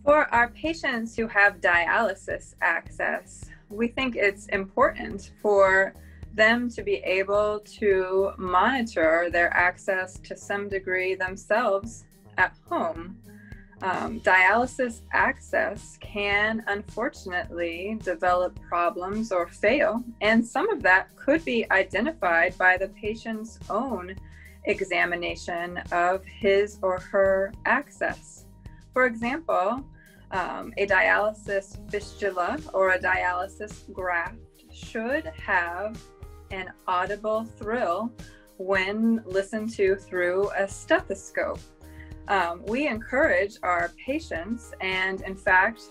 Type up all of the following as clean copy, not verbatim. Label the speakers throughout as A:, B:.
A: For our patients who have dialysis access, we think it's important for them to be able to monitor their access to some degree themselves at home. Dialysis access can unfortunately develop problems or fail, and some of that could be identified by the patient's own examination of his or her access. For example, a dialysis fistula or a dialysis graft should have an audible thrill when listened to through a stethoscope. We encourage our patients, and in fact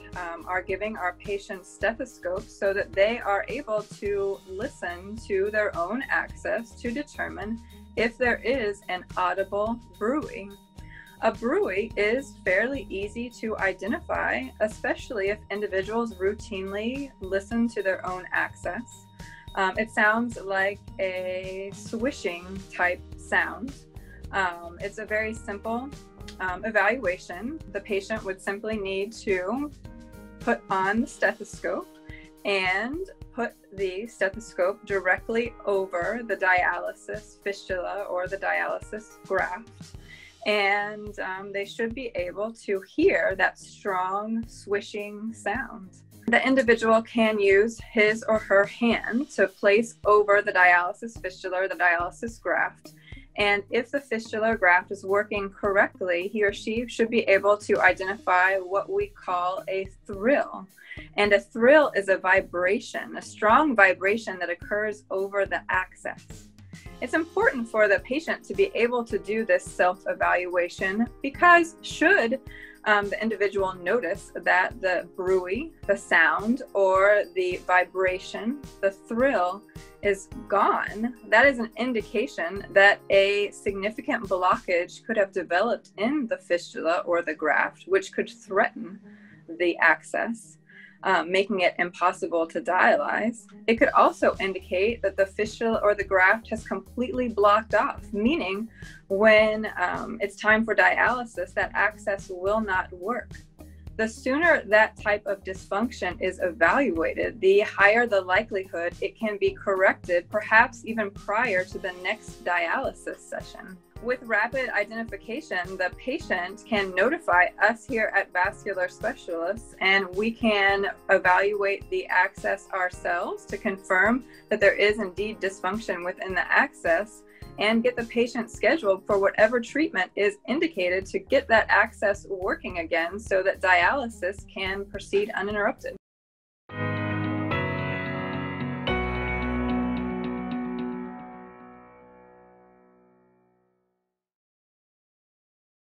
A: are giving our patients stethoscopes so that they are able to listen to their own access to determine if there is an audible bruit. A bruit is fairly easy to identify, especially if individuals routinely listen to their own access. It sounds like a swishing type sound. It's a very simple evaluation. The patient would simply need to put on the stethoscope and put the stethoscope directly over the dialysis fistula or the dialysis graft. And they should be able to hear that strong swishing sound. The individual can use his or her hand to place over the dialysis fistula or the dialysis graft. And if the fistula graft is working correctly, he or she should be able to identify what we call a thrill. And a thrill is a vibration, a strong vibration that occurs over the access. It's important for the patient to be able to do this self-evaluation because should the individual notice that the bruit, the sound, or the vibration, the thrill is gone, that is an indication that a significant blockage could have developed in the fistula or the graft, which could threaten the access, making it impossible to dialyze. It could also indicate that the fistula or the graft has completely blocked off, meaning when it's time for dialysis, that access will not work. The sooner that type of dysfunction is evaluated, the higher the likelihood it can be corrected, perhaps even prior to the next dialysis session. With rapid identification, the patient can notify us here at Vascular Specialists, and we can evaluate the access ourselves to confirm that there is indeed dysfunction within the access, and get the patient scheduled for whatever treatment is indicated to get that access working again so that dialysis can proceed uninterrupted.